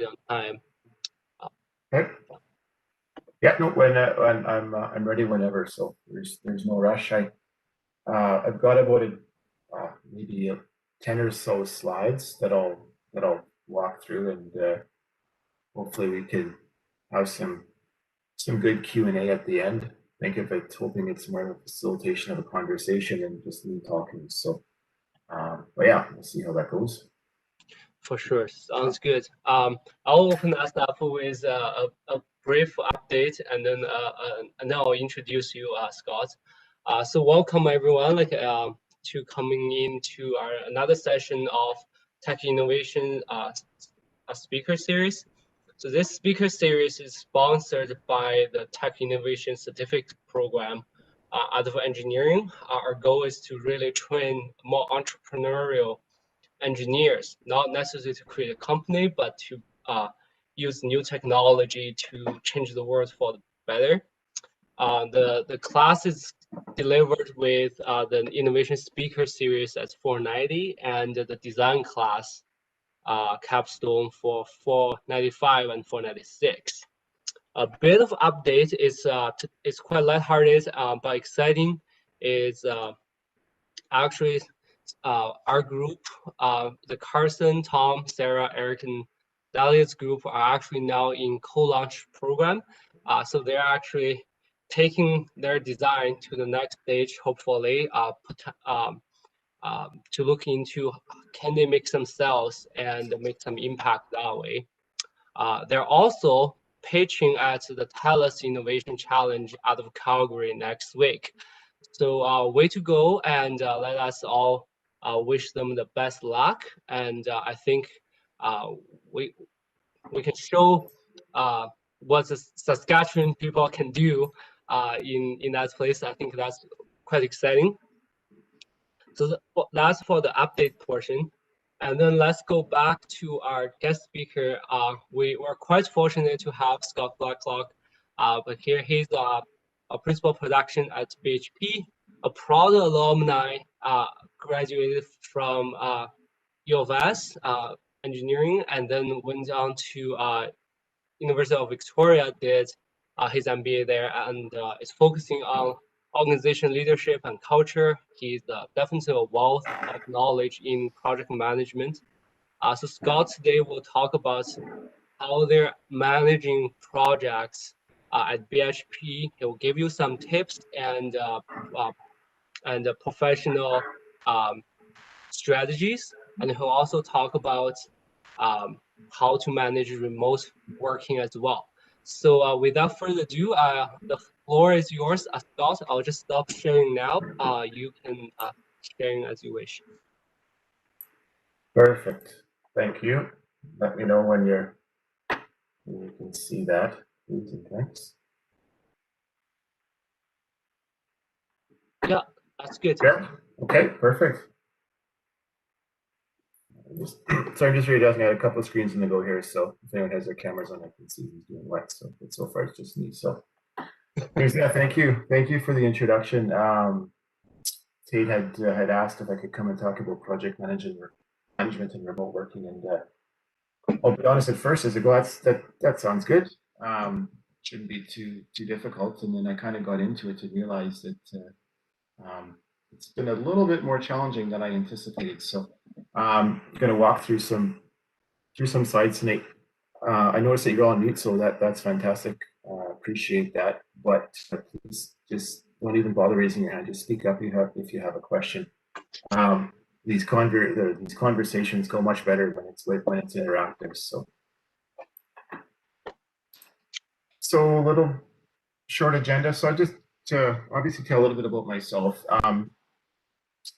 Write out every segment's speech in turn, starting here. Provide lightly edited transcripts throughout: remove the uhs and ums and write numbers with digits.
on time. Okay. Yeah, no, when I'm ready whenever, so there's no rush. I've got about maybe 10 or so slides that I'll walk through, and hopefully we can have some good Q&A at the end. Think of it, hoping it's more of a facilitation of a conversation and just me talking. So, but yeah, we'll see how that goes. For sure, sounds good. I'll open us up with a brief update, and then I'll introduce you, Scott. So welcome everyone, to coming into another session of Tech Innovation a speaker series. So this speaker series is sponsored by the Tech Innovation Certificate Program out of engineering. Our goal is to really train more entrepreneurial engineers, not necessarily to create a company, but to use new technology to change the world for the better. The class is delivered with the Innovation Speaker Series at 490 and the design class capstone for 495 and 496. A bit of update is it's quite lighthearted but exciting. Is actually our group, the Carson, Tom, Sarah, Eric, and Dahlia's group are actually now in co-launch program. So they're actually taking their design to the next stage, hopefully, to look into can they make some sales and make some impact that way. They're also pitching at the TELUS Innovation Challenge out of Calgary next week. So way to go, and let us all wish them the best luck. And I think we can show what the Saskatchewan people can do in that place. I think that's quite exciting. So that's for the update portion. And then let's go back to our guest speaker. We were quite fortunate to have Scott Blacklock, but here he's a principal production at BHP, a proud alumni, graduated from USask engineering, and then went on to University of Victoria, did his MBA there, and is focusing on organization leadership and culture. He's definitely a wealth of knowledge in project management. So Scott today will talk about how they're managing projects at BHP. He'll give you some tips and professional strategies, and he'll also talk about how to manage remote working as well. So without further ado, the floor is yours, Scott. I'll just stop sharing now. You can sharing as you wish. Perfect. Thank you. Let me know when you can see that. Please and thanks. Yeah, that's good. Yeah. Okay, perfect. So I'm just readjusting. I had a couple of screens in the go here, so if anyone has their cameras on, I can see who's doing what. But so far it's just me. So yeah, thank you for the introduction. Tate had asked if I could come and talk about project management and remote working, and I'll be honest at first, I said, well, that sounds good. Shouldn't be too difficult. And then I kind of got into it and realized that it's been a little bit more challenging than I anticipated. So I'm going to walk through some slides tonight. I noticed that you're all on mute, so that's fantastic. Appreciate that. But please just don't even bother raising your hand. Just speak up if you have a question. These conversations go much better when it's interactive. So a little short agenda. So I just to obviously tell a little bit about myself.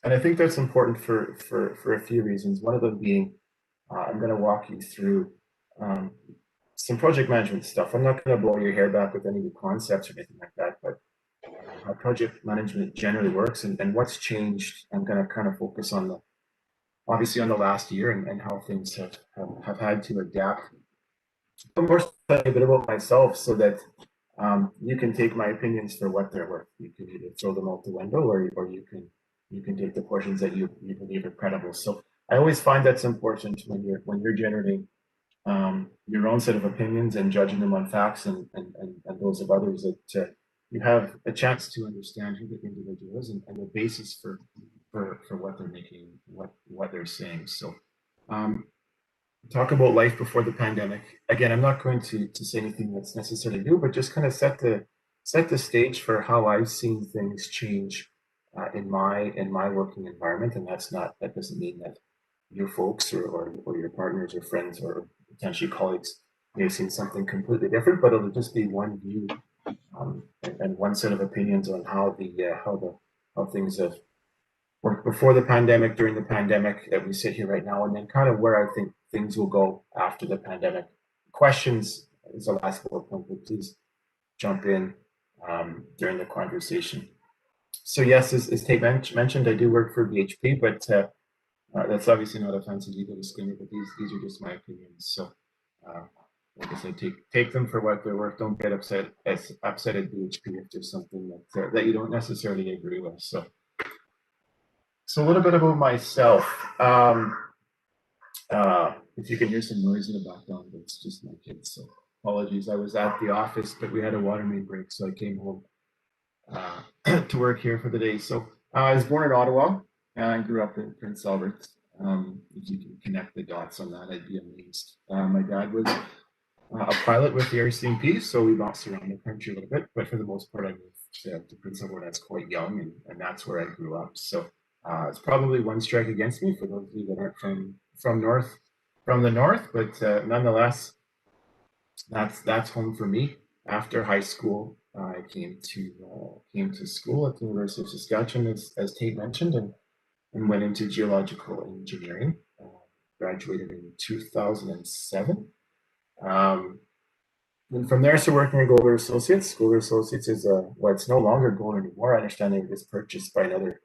And I think that's important for a few reasons. One of them being, I'm going to walk you through some project management stuff. I'm not going to blow your hair back with any new concepts or anything like that, but how project management generally works and what's changed. I'm going to kind of focus on obviously on the last year and how things have had to adapt. But more a bit about myself so that you can take my opinions for what they're worth. You can either throw them out the window or you can take the portions that you believe are credible. So I always find that's important when you're generating your own set of opinions and judging them on facts and those of others, that you have a chance to understand who the individual is and the basis for what they're making, what they're saying. So talk about life before the pandemic. Again, I'm not going to say anything that's necessarily new, but just kind of set the stage for how I've seen things change in my working environment. And that doesn't mean that your folks or your partners or friends or potentially colleagues may have seen something completely different, but it'll just be one view and one set of opinions on how things have worked before the pandemic, during the pandemic, that we sit here right now, and then kind of where I think things will go after the pandemic. Questions is the last bullet point, but please jump in during the conversation. So yes, as Tate mentioned, I do work for BHP, but that's obviously not a fancy legal disclaimer, but these are just my opinions. So like I said, take them for what they're worth. Don't get upset at BHP if there's something that you don't necessarily agree with. So a little bit about myself. If you can hear some noise in the background, it's just my kids. So apologies. I was at the office, but we had a water main break, so I came home to work here for the day. So I was born in Ottawa and grew up in Prince Albert. If you can connect the dots on that, I'd be amazed. My dad was a pilot with the RCMP, so we bounced around the country a little bit, but for the most part, I moved to Prince Albert as quite young, and that's where I grew up. So it's probably one strike against me for those of you that aren't from the north, but nonetheless, that's home for me. After high school, I came to school at the University of Saskatchewan, as Tate mentioned, and went into geological engineering. Graduated in 2007. And from there, so working at Golder Associates. Golder Associates is it's no longer Golder anymore. I understand it was purchased by another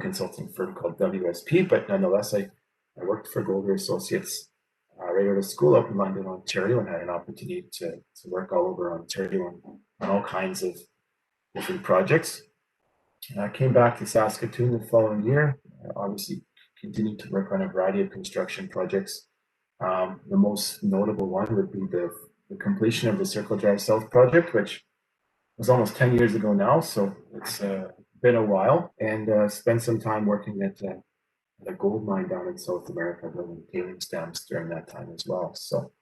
consulting firm called WSP, but nonetheless, I worked for Golder Associates right out of school up in London, Ontario, and had an opportunity to work all over Ontario on all kinds of different projects. I came back to Saskatoon the following year, obviously continued to work on a variety of construction projects. The most notable one would be the completion of the Circle Drive South project, which was almost 10 years ago now, so it's been a while, and spent some time working at a gold mine down in South America, building tailings dams during that time as well. So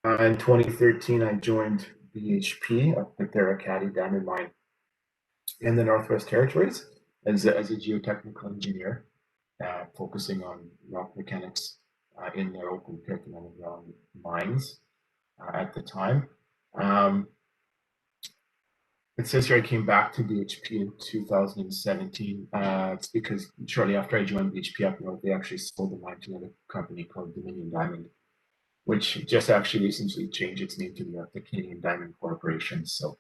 in 2013, I joined BHP up at their Acadie diamond mine in the Northwest Territories as a geotechnical engineer, focusing on rock mechanics in their open pit and underground mines at the time. It says here I came back to BHP in 2017. It's because shortly after I joined BHP up north, they actually sold the mine to another company called Dominion Diamond, which just actually recently changed its name to the Canadian Diamond Corporation. So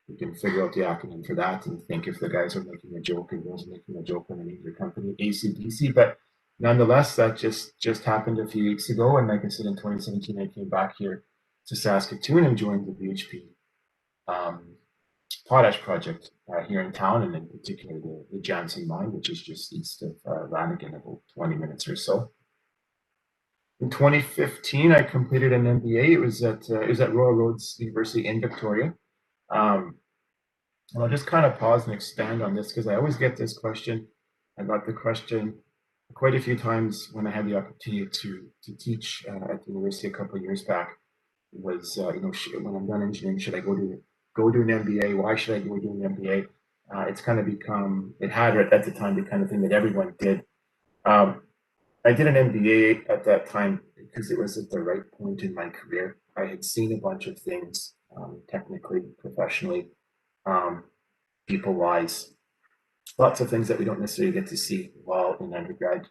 you can figure out the acronym for that and think if the guys are making a joke and girls are making a joke when they name their company ACDC. But nonetheless, that just happened a few weeks ago. And like I said, in 2017, I came back here to Saskatoon and joined the BHP potash project here in town, and in particular the Jansen mine, which is just east of Lanigan, about 20 minutes or so. In 2015, I completed an MBA. It was at Royal Roads University in Victoria. And I'll just kind of pause and expand on this because I always get this question. I got the question quite a few times when I had the opportunity to teach at the university a couple of years back. Was when I'm done engineering, should I go do an MBA? Why should I go do an MBA? It's kind of it had at the time the kind of thing that everyone did. I did an MBA at that time because it was at the right point in my career. I had seen a bunch of things, technically, professionally, people-wise, lots of things that we don't necessarily get to see while in undergrad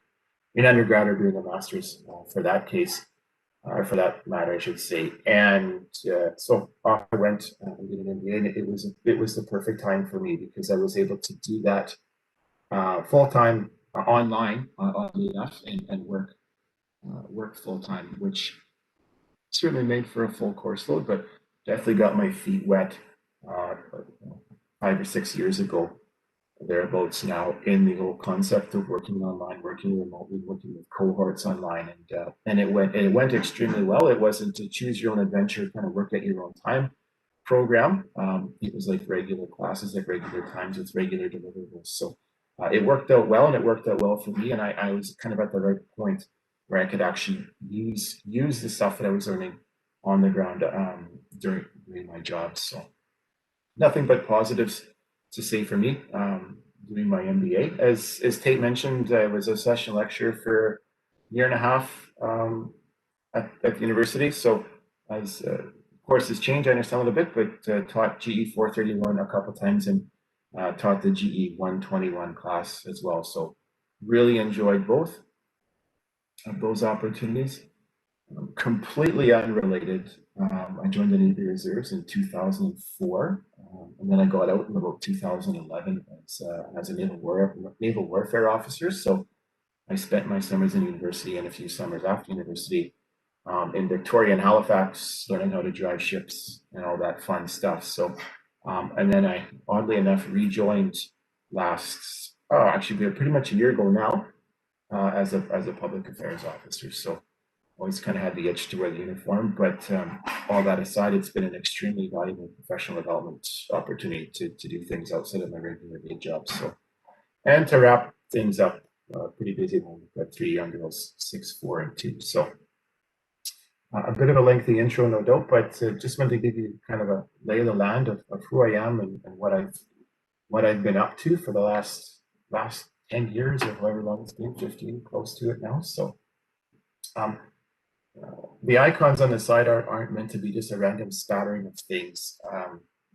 or doing a master's for that case. Or for that matter, I should say. And so off I went and did an MBA, and it was the perfect time for me because I was able to do that full time online, oddly enough, and work full time, which certainly made for a full course load, but definitely got my feet wet 5 or 6 years ago. thereabouts now in the whole concept of working online, working remotely, working with cohorts online, and it went extremely well. It wasn't a choose your own adventure, kind of work at your own time program. It was like regular classes at regular times with regular deliverables. So it worked out well, and it worked out well for me. And I was kind of at the right point where I could actually use the stuff that I was learning on the ground during my job. So nothing but positives to say for me doing my MBA. As Tate mentioned, I was a session lecturer for a year and a half at the university. So as courses change, I understand a little bit, but taught GE 431 a couple times and taught the GE 121 class as well. So really enjoyed both of those opportunities. Completely unrelated, I joined the Navy Reserves in 2004, and then I got out in about 2011 as a naval warfare officer. So I spent my summers in university and a few summers after university in Victoria and Halifax, learning how to drive ships and all that fun stuff. So, and then I, oddly enough, rejoined actually pretty much a year ago now, as a public affairs officer. So always kind of had the itch to wear the uniform, but all that aside, it's been an extremely valuable professional development opportunity to do things outside of my regular day job. So, and to wrap things up, pretty busy one. We've got 3 young girls, 6, 4, and 2. So a bit of a lengthy intro, no doubt, but just wanted to give you kind of a lay of the land of who I am and what I've been up to for the last 10 years or however long it's been, 15, close to it now. So the icons on the side aren't meant to be just a random spattering of things.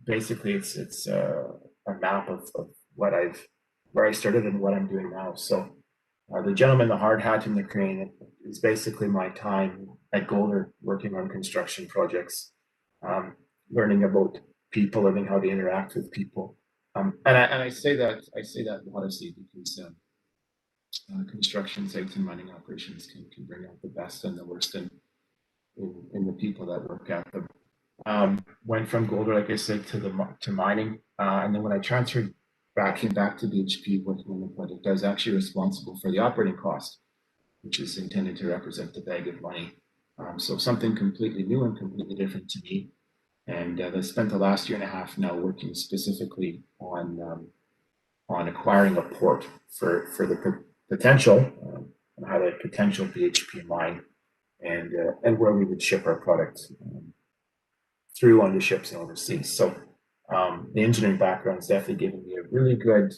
Basically, it's a map of where I started and what I'm doing now. So the gentleman, the hard hat in the crane is basically my time at Golder working on construction projects, learning about people, learning how to interact with people. And I say that modestly because construction sites and mining operations can bring out the best and the worst in the people that work at them. Went from Golder, like I said, to mining, and then when I transferred came back to BHP, working on the project, I was actually responsible for the operating cost, which is intended to represent the bag of money. So something completely new and completely different to me. And I spent the last year and a half now working specifically on acquiring a port for the potential, how the potential BHP mine and where we would ship our product through onto ships and overseas. So the engineering background has definitely given me a really good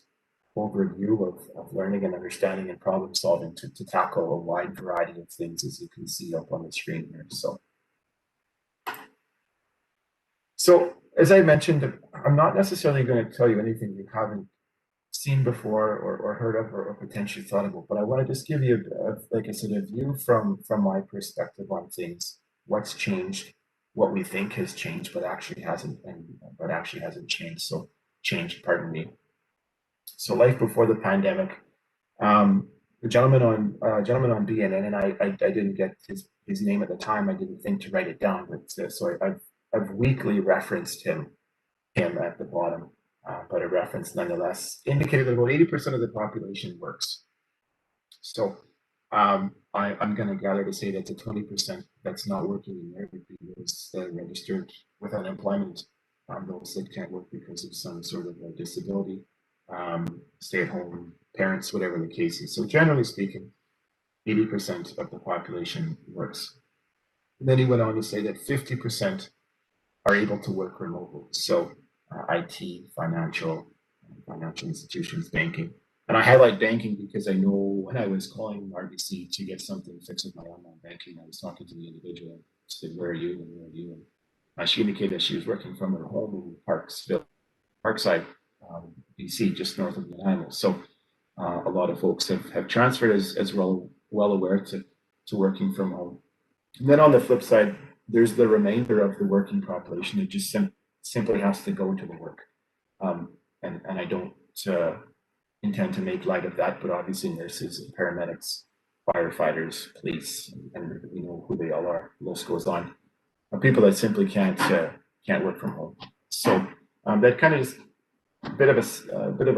overview of learning and understanding and problem solving to tackle a wide variety of things, as you can see up on the screen here. So as I mentioned, I'm not necessarily going to tell you anything you haven't seen before or heard of or potentially thought about, but I want to just give you, like I said, a view from my perspective on things, what's changed, what we think has changed, but actually hasn't changed. So pardon me. So life before the pandemic, the gentleman on BNN, and I didn't get his name at the time. I didn't think to write it down, but so I've weekly referenced him at the bottom, but a reference nonetheless indicated that about 80% of the population works. So I'm going to gather to say that the 20% that's not working in there would be those that are registered with unemployment, those that can't work because of some sort of a disability, stay-at-home parents, whatever the case is. So generally speaking, 80% of the population works. And then he went on to say that 50% are able to work remotely. So IT, financial institutions, banking. And I highlight banking because I know when I was calling RBC to get something fixed with my online banking, I was talking to the individual and said, where are you? And where are you? And she indicated that she was working from her home in Parkside, BC, just north of Nanaimo. So a lot of folks have transferred as well aware to working from home. And then on the flip side, there's the remainder of the working population that just simply has to go to the work. And I don't intend to make light of that, but obviously nurses, paramedics, firefighters, police, and we know who they all are. The list goes on. People that simply can't work from home. So that kind of just bit of a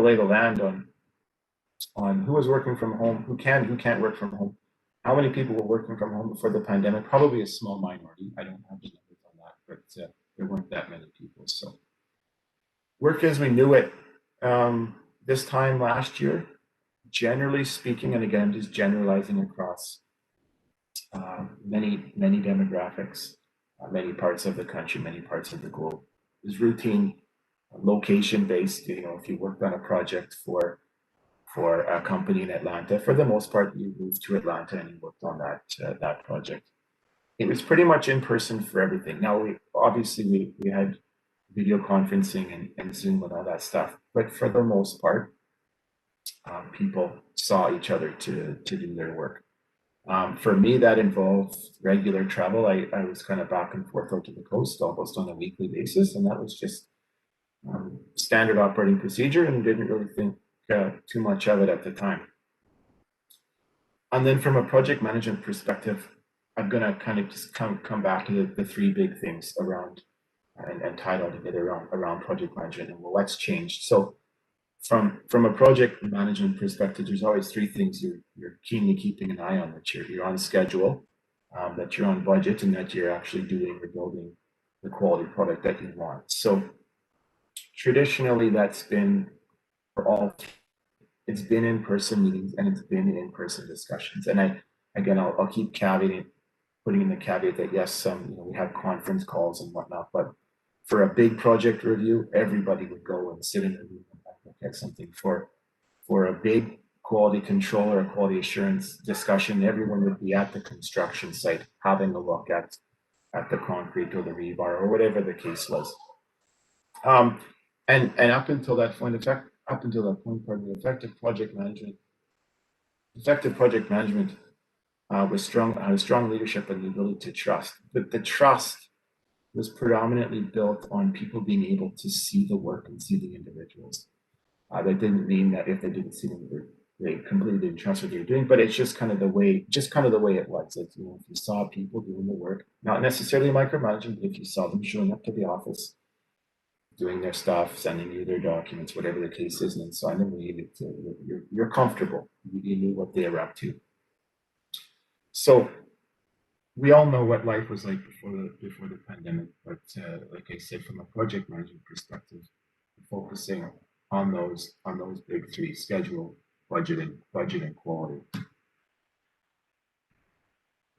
lay of the land on who was working from home, who can't work from home. How many people were working from home before the pandemic? Probably a small minority. I don't have the numbers on that, but there weren't that many people. So work as we knew it this time last year, generally speaking, and again, just generalizing across many demographics, many parts of the country, many parts of the globe, is routine, location based. You know, if you worked on a project for a company in Atlanta, for the most part, you moved to Atlanta and you worked on that project. It was pretty much in person for everything. Now, we had video conferencing and Zoom and all that stuff, but for the most part, people saw each other to do their work. For me, that involved regular travel. I was kind of back and forth out to the coast almost on a weekly basis, and that was just standard operating procedure, and didn't really think too much of it at the time. And then from a project management perspective, I'm going to kind of just come back to the three big things around and tie it all together around project management and what's changed. So from a project management perspective, there's always three things you're keenly keeping an eye on: that you're on schedule, that you're on budget, and that you're actually doing or building the quality product that you want. So traditionally, that's been for all. It's been in-person meetings and it's been in-person discussions. And I'll keep putting in the caveat that yes, we have conference calls and whatnot, but for a big project review, everybody would go and sit in a room and look at something. For a big quality control or a quality assurance discussion, everyone would be at the construction site having a look at the concrete or the rebar or whatever the case was. And up until that point, effective project management was strong leadership and the ability to trust. But the trust was predominantly built on people being able to see the work and see the individuals. That didn't mean that if they didn't see them, they completely didn't trust what they were doing. But it's just kind of the way it was. Like, if you saw people doing the work, not necessarily micromanaging, but if you saw them showing up to the office, doing their stuff, sending you their documents, whatever the case is, and sign them, you're comfortable. You knew what they were up to. So we all know what life was like before the pandemic, but like I said, from a project management perspective, focusing on those big three: schedule, budget, and quality.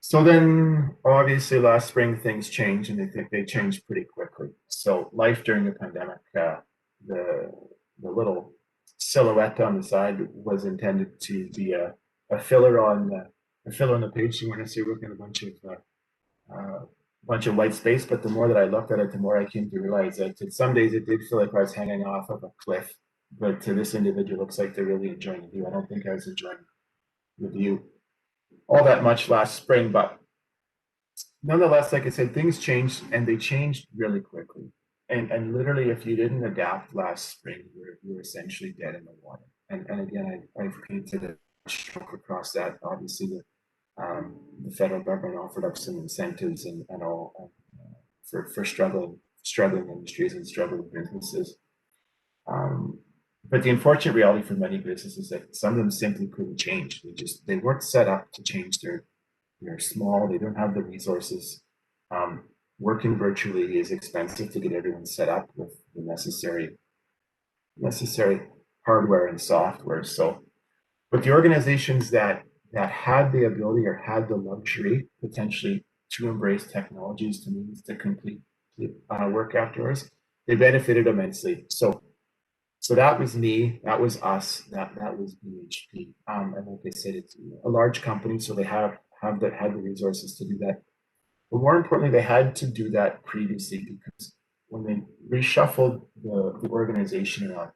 So then, obviously, last spring things changed, and they changed pretty quickly. So life during the pandemic, the little silhouette on the side was intended to be a filler on the page. So we're going to see looking at a bunch of white space. But the more that I looked at it, the more I came to realize that some days it did feel like I was hanging off of a cliff. But to this individual, looks like they're really enjoying the view. I don't think I was enjoying the view all that much last spring, but nonetheless, like I said, things changed, and they changed really quickly. And literally, if you didn't adapt last spring, you're essentially dead in the water. And again, I've painted a stroke across that. Obviously, the federal government offered up some incentives and all for struggling industries and struggling businesses. But the unfortunate reality for many businesses is that some of them simply couldn't change. They weren't set up to change. They're small. They don't have the resources. Working virtually is expensive to get everyone set up with the necessary hardware and software. So, but the organizations that had the ability or had the luxury potentially to embrace technologies to complete work afterwards, they benefited immensely. So that was me, that was us, that was BHP. And like I said, it's a large company, so they had the resources to do that. But more importantly, they had to do that previously, because when they reshuffled the organization around,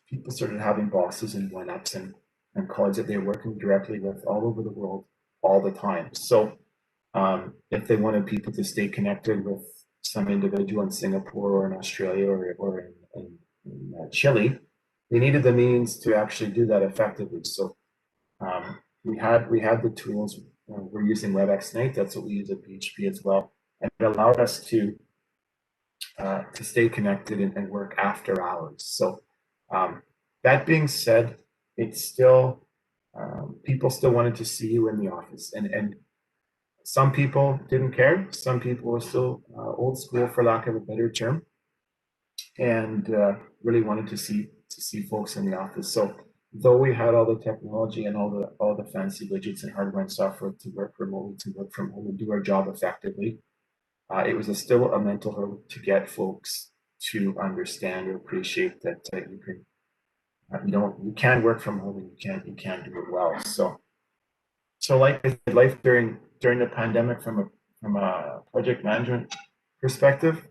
people started having bosses and one-ups and colleagues that they were working directly with all over the world all the time. So if they wanted people to stay connected with some individual in Singapore or in Australia or in Chile, they needed the means to actually do that effectively. So we had the tools. We're using WebEx Night. That's what we use at PHP as well, and it allowed us to to stay connected and work after hours. So that being said, it's still people still wanted to see you in the office, and some people didn't care. Some people were still old school, for lack of a better term, and really wanted to see folks in the office. So though we had all the technology and all the fancy widgets and hardware and software to work remotely, to work from home and do our job effectively, it was still a mental hurdle to get folks to understand or appreciate that you can you can work from home and you can do it well. So like I said, life during the pandemic from a project management perspective,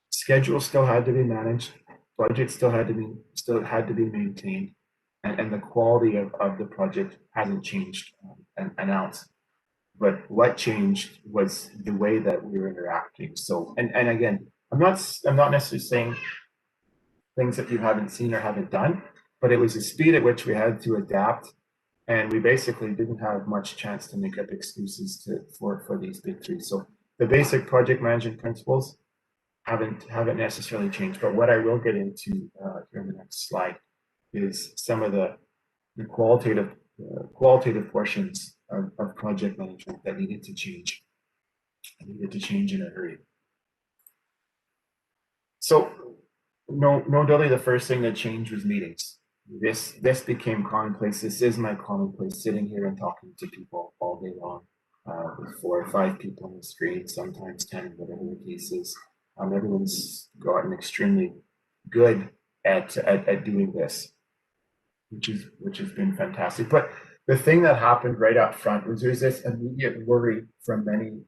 schedule still had to be managed, budget still had to be maintained, and the quality of the project hasn't changed an ounce. But what changed was the way that we were interacting. So and again, I'm not necessarily saying things that you haven't seen or haven't done, but it was the speed at which we had to adapt, and we basically didn't have much chance to make up excuses for these big three. So the basic project management principles haven't necessarily changed. But what I will get into here in the next slide is some of the qualitative portions of project management that needed to change. Needed to change in a hurry. So no doubt the first thing that changed was meetings. This became commonplace. This is my commonplace, sitting here and talking to people all day long, with 4 or 5 people on the screen, sometimes 10, whatever the case is. Everyone's gotten extremely good at doing this, which has been fantastic. But the thing that happened right up front was there's this immediate worry from many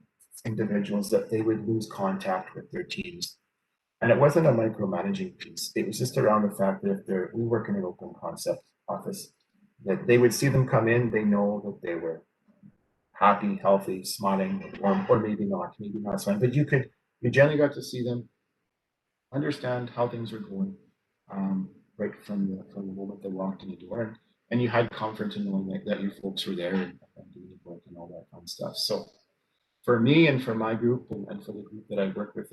individuals that they would lose contact with their teams. And it wasn't a micromanaging piece. It was just around the fact that if we work in an open concept office, that they would see them come in, they know that they were happy, healthy, smiling, or maybe not smiling. But you generally got to see them, understand how things were going, right from the moment they walked in the door, and you had comfort in knowing that your folks were there and doing the work and all that fun stuff. So for me and for my group and for the group that I work with,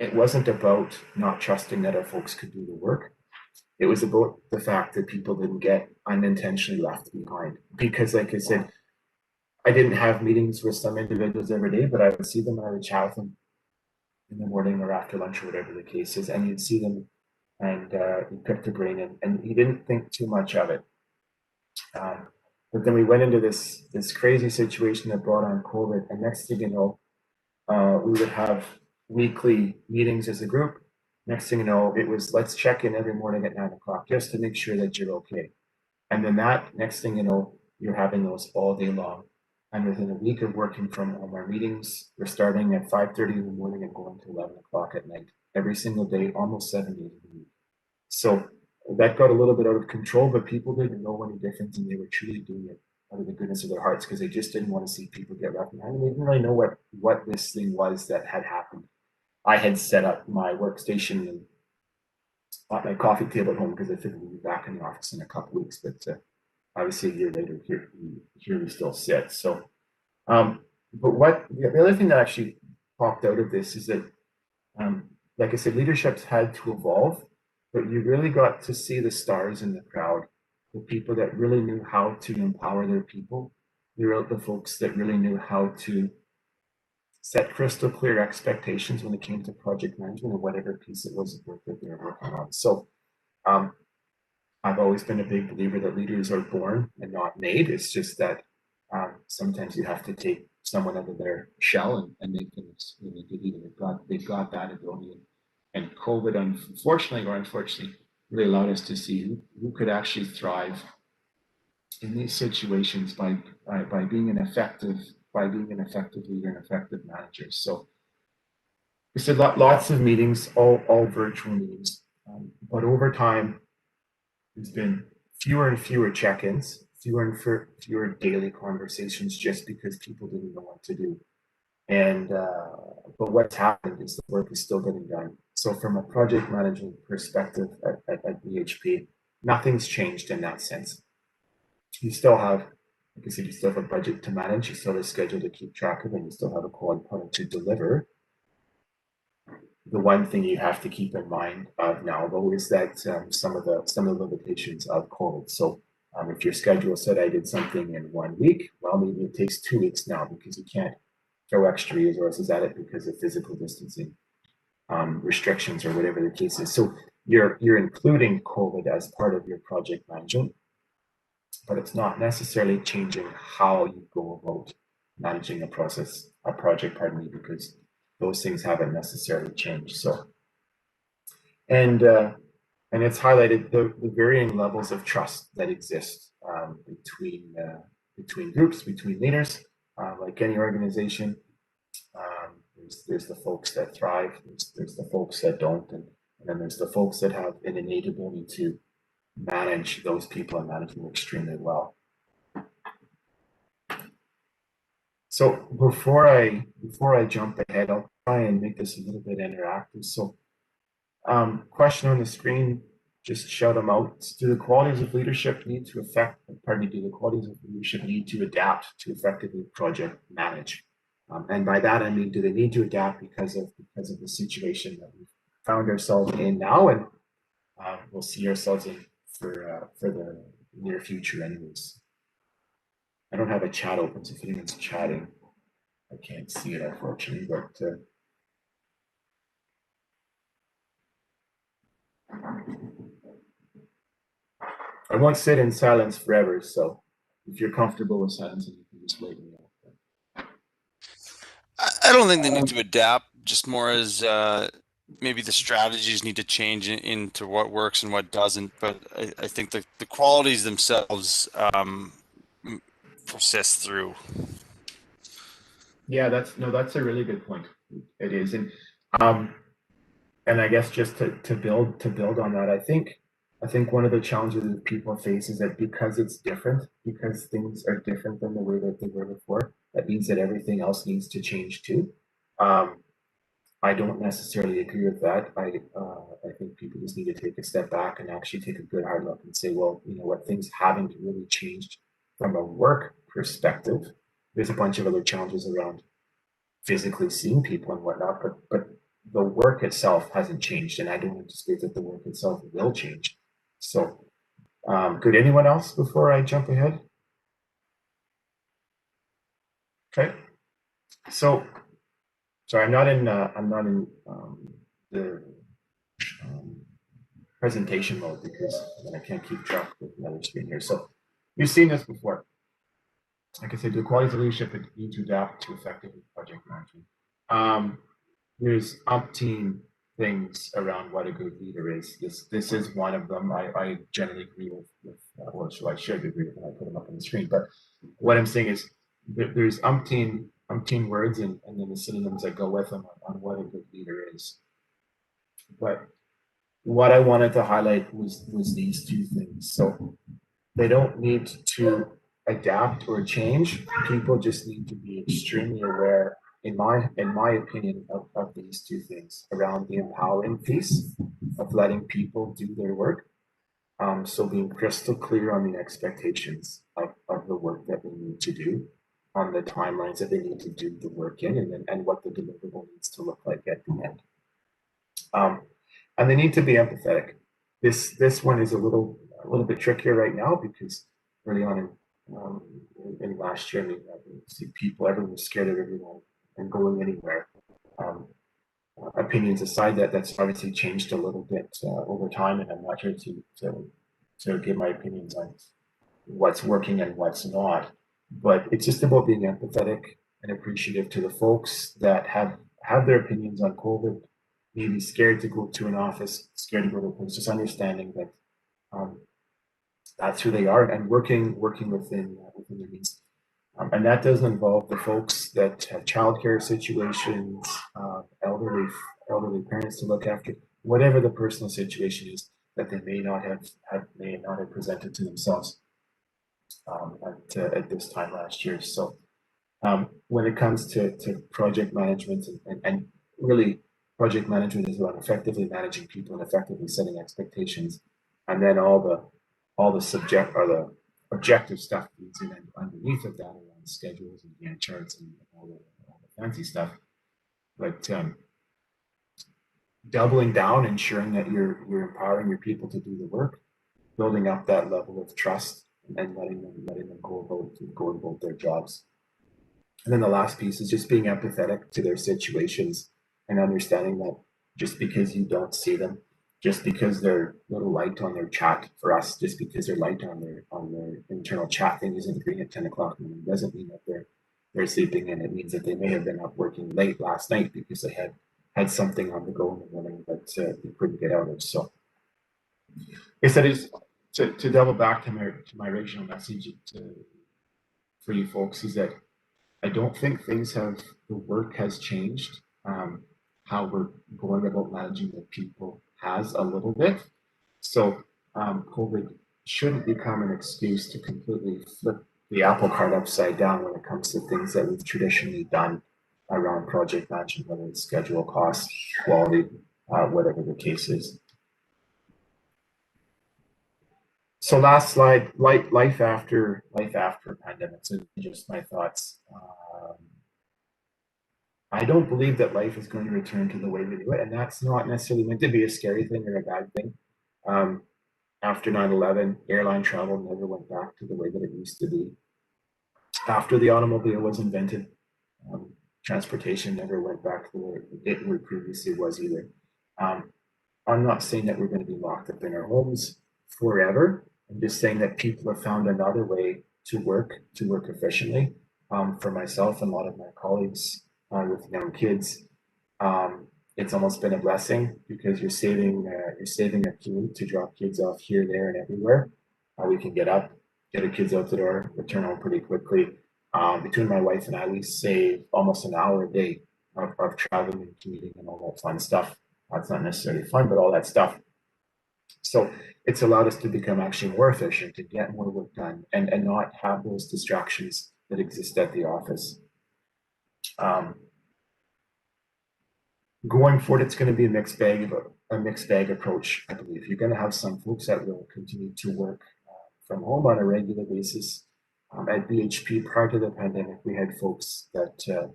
it wasn't about not trusting that our folks could do the work. It was about the fact that people didn't get unintentionally left behind. Because, like I said, I didn't have meetings with some individuals every day, but I would see them and I would chat with them in the morning or after lunch or whatever the case is. And you'd see them and you picked their brain and you didn't think too much of it. But then we went into this crazy situation that brought on COVID. And next thing you know, we would have weekly meetings as a group. Next thing you know, it was let's check in every morning at 9 o'clock just to make sure that you're okay. And then that next thing you know, you're having those all day long. And within a week of working from home, our meetings were starting at 5:30 in the morning and going to 11 o'clock at night, every single day, almost 7 days a week. So that got a little bit out of control, but people didn't know any difference, and they were truly doing it out of the goodness of their hearts because they just didn't want to see people get left behind. And they didn't really know what this thing was that had happened. I had set up my workstation and my coffee table at home because I figured we'd be back in the office in a couple of weeks. But obviously, a year later, here we still sit. So, but the other thing that actually popped out of this is that, like I said, leadership's had to evolve, but you really got to see the stars in the crowd, the people that really knew how to empower their people, the folks that really knew how to set crystal clear expectations when it came to project management or whatever piece it was of work that they were working on. So I've always been a big believer that leaders are born and not made. It's just that sometimes you have to take someone out of their shell and make them really good leader. They've got that ability. And COVID, unfortunately, really allowed us to see who could actually thrive in these situations by being an effective leader and effective manager. So we said lots of meetings, all virtual meetings, but over time, there's been fewer and fewer check-ins, fewer and fewer daily conversations, just because people didn't know what to do. And but what's happened is the work is still getting done. So from a project management perspective at BHP, nothing's changed in that sense. You still have, like I said, you still have a budget to manage, you still have a schedule to keep track of, and you still have a quality product to deliver. The one thing you have to keep in mind now, though, is that some of the limitations of COVID. So if your schedule said I did something in 1 week, well, maybe it takes 2 weeks now because you can't throw extra resources at it because of physical distancing restrictions or whatever the case is. So you're including COVID as part of your project management, but it's not necessarily changing how you go about managing a project, pardon me, because those things haven't necessarily changed. So, and it's highlighted the varying levels of trust that exist between groups, between leaders, like any organization. There's the folks that thrive, there's the folks that don't, and then there's the folks that have an innate ability to manage those people and manage them extremely well. So before I jump ahead, I'll try and make this a little bit interactive. So question on the screen, just shout them out. Do the qualities of leadership need to adapt to effectively project manage? And by that I mean, do they need to adapt because of the situation that we've found ourselves in now, and we'll see ourselves in for the near future, anyways. I don't have a chat open, so if anyone's chatting, I can't see it unfortunately, but I won't sit in silence forever. So if you're comfortable with silence, you can just wait me out. I don't think they need to adapt, just more as maybe the strategies need to change into what works and what doesn't. But I think the qualities themselves persist through. Yeah, that's a really good point. It is, and I guess just to build on that, I think one of the challenges that people face is that because it's different, because things are different than the way that they were before, that means that everything else needs to change too. I don't necessarily agree with that. I think people just need to take a step back and actually take a good hard look and say, well, you know what, things haven't really changed from a work perspective. There's a bunch of other challenges around physically seeing people and whatnot, but the work itself hasn't changed, and I don't anticipate that the work itself will change. So, could anyone else before I jump ahead? Okay. So, sorry, I'm not in the presentation mode because I can't keep track with another screen here. So, you've seen this before. Like I said, the qualities of leadership need to adapt to effective project management. There's umpteen things around what a good leader is. This is one of them. I generally agree with or so I should agree with when I put them up on the screen. But what I'm saying is there's umpteen words and then the synonyms that go with them on what a good leader is. But what I wanted to highlight was these two things. So they don't need to adapt or change. People just need to be extremely aware, in my opinion, of these two things around the empowering piece of letting people do their work. So being crystal clear on the expectations of the work that they need to do, on the timelines that they need to do the work in, and what the deliverable needs to look like at the end. And they need to be empathetic. This one is a little bit trickier right now because early on in last year, I mean, everyone was scared of everyone and going anywhere. Opinions aside, that's obviously changed a little bit over time, and I'm not here to give my opinions on what's working and what's not. But it's just about being empathetic and appreciative to the folks that have their opinions on COVID, maybe scared to go to an office, scared to go to a place, just understanding that that's who they are and working within their means. And that does involve the folks that have childcare situations, elderly parents to look after, whatever the personal situation is that they may not have presented to themselves at this time last year. So when it comes to project management and really project management is about effectively managing people and effectively setting expectations, and then all the subject or the objective stuff leads in underneath of that around schedules and Gantt charts and all the fancy stuff. But doubling down, ensuring that you're empowering your people to do the work, building up that level of trust, and letting them go about their jobs. And then the last piece is just being empathetic to their situations and understanding that just because you don't see them, just because they're a little light on their chat for us, just because they're light on their internal chat thing isn't green at 10 o'clock in the morning, doesn't mean that they're sleeping in. It means that they may have been up working late last night because they had something on the go in the morning that they couldn't get out of. So I said is to double back to my original message for you folks is that I don't think the work has changed. How we're going about managing the people has a little bit. So COVID shouldn't become an excuse to completely flip the apple cart upside down when it comes to things that we've traditionally done around project management, whether it's schedule, cost, quality, whatever the case is. So last slide, life after pandemic. So just my thoughts. I don't believe that life is going to return to the way we knew it, and that's not necessarily meant to be a scary thing or a bad thing. After 9/11, airline travel never went back to the way that it used to be. After the automobile was invented, transportation never went back to where it previously was either. I'm not saying that we're going to be locked up in our homes forever. I'm just saying that people have found another way to work efficiently. For myself and a lot of my colleagues with young kids, it's almost been a blessing because you're saving a commute to drop kids off here, there, and everywhere. We can get up, get the kids out the door, return home pretty quickly. Between my wife and I, we save almost an hour a day of traveling and commuting and all that fun stuff. That's not necessarily fun, but all that stuff. So it's allowed us to become actually more efficient, to get more work done, and not have those distractions that exist at the office. Going forward, it's going to be a mixed bag approach. I believe you're going to have some folks that will continue to work from home on a regular basis. At BHP, prior to the pandemic, we had folks that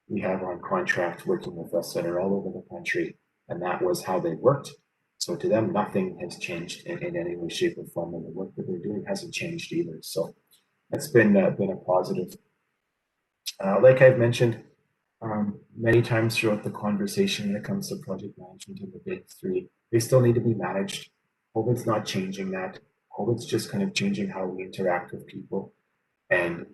we have on contract working with us that are all over the country, and that was how they worked. So to them, nothing has changed in any way, shape, or form, and the work that they're doing hasn't changed either. So that's been a positive. Like I've mentioned many times throughout the conversation, when it comes to project management and the big three, they still need to be managed. COVID's not changing that. COVID's just kind of changing how we interact with people and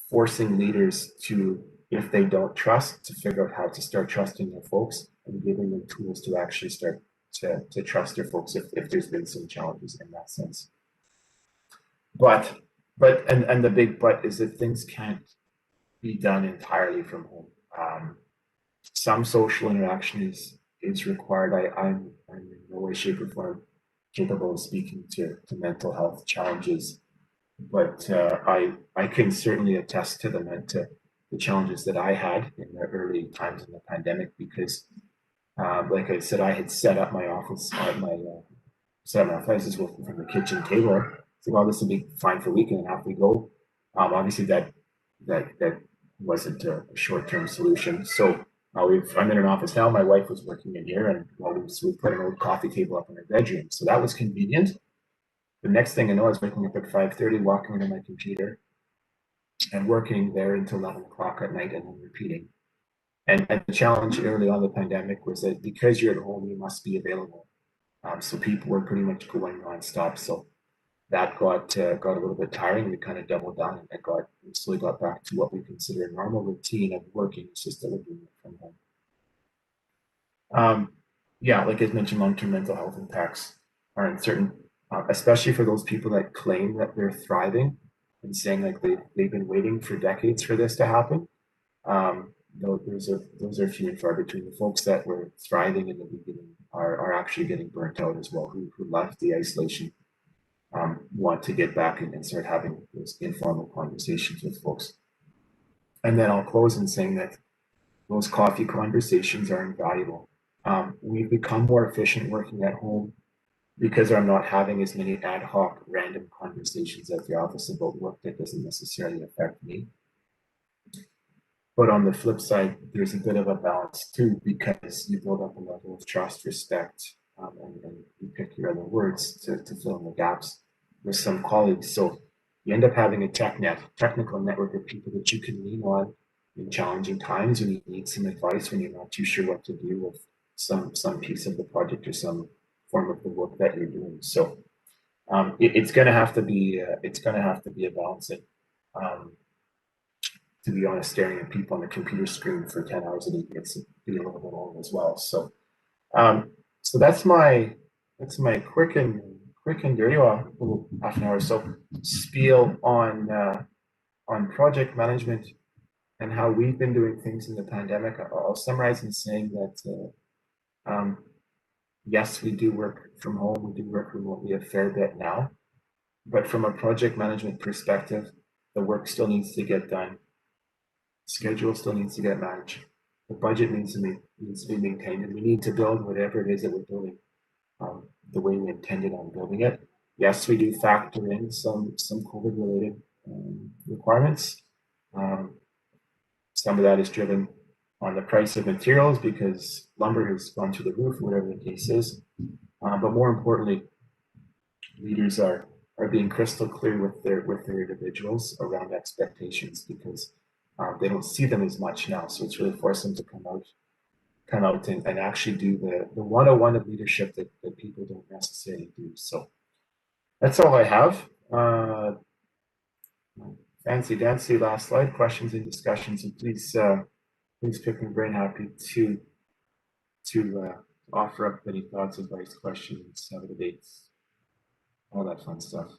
forcing leaders to, if they don't trust, to figure out how to start trusting their folks and giving them tools to actually start to trust their folks if there's been some challenges in that sense. But the big but is that things can't be done entirely from home. Some social interaction is required. I'm in no way, shape, or form capable of speaking to mental health challenges, but I can certainly attest to the challenges that I had in the early times of the pandemic because, like I said, I had set up my office on my office working from the kitchen table. So, well, this will be fine for a week, and then off we go. Obviously, that wasn't a short-term solution. So I'm in an office now. My wife was working in here, and we put an old coffee table up in her bedroom. So that was convenient. The next thing I know, I was waking up at 5:30, walking into my computer, and working there until 11 o'clock at night, and then repeating. And the challenge early on in the pandemic was that because you're at home, you must be available. So people were pretty much going nonstop. So that got a little bit tiring. We kind of doubled down and slowly got back to what we consider a normal routine of working. It's just that we're doing it from home. Yeah, like I mentioned, long-term mental health impacts are uncertain, especially for those people that claim that they're thriving and saying like they've been waiting for decades for this to happen. Those are few and far between. The folks that were thriving in the beginning are actually getting burnt out as well, who left the isolation. Want to get back and start having those informal conversations with folks. And then I'll close in saying that those coffee conversations are invaluable. We've become more efficient working at home because I'm not having as many ad hoc random conversations at the office about work that doesn't necessarily affect me. But on the flip side, there's a bit of a balance too, because you build up a level of trust, respect, and you pick your other words to fill in the gaps with some colleagues. So you end up having a technical network of people that you can lean on in challenging times when you need some advice, when you're not too sure what to do with some piece of the project or some form of the work that you're doing. So it's going to have to be a balancing. To be honest, staring at people on the computer screen for 10 hours a day gets to be a little bit old as well. So so that's my quick and dirty, well, half an hour or so spiel on project management and how we've been doing things in the pandemic. I'll summarize in saying that yes, we do work from home, we do work remotely a fair bit now, but from a project management perspective, the work still needs to get done. Schedule still needs to get managed. The budget needs to be maintained, and we need to build whatever it is that we're building the way we intended on building it. Yes, we do factor in some COVID-related requirements. Some of that is driven on the price of materials because lumber has gone through the roof, whatever the case is. But more importantly, leaders are being crystal clear with their individuals around expectations because they don't see them as much now. So it's really forced them to come out and actually do the 101 of leadership that people don't necessarily do. So that's all I have. Fancy dancy last slide, questions and discussions, and please pick my brain. Happy to offer up any thoughts, advice, questions, debates, all that fun stuff.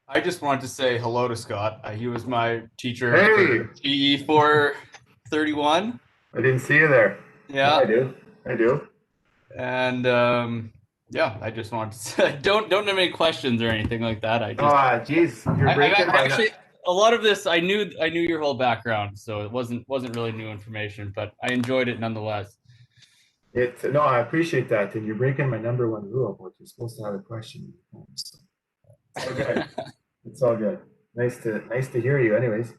I just wanted to say hello to Scott. He was my teacher Hey! for PE 431. I didn't see you there. Yeah, I do. And yeah, I just wanted to say, don't have any questions or anything like that. I just, geez, you're breaking my actually, a lot of this I knew your whole background, so it wasn't really new information, but I enjoyed it nonetheless. No, I appreciate that, and you're breaking my number one rule, which you're supposed to have a question. So it's all good. It's all good. Nice to hear you, anyways.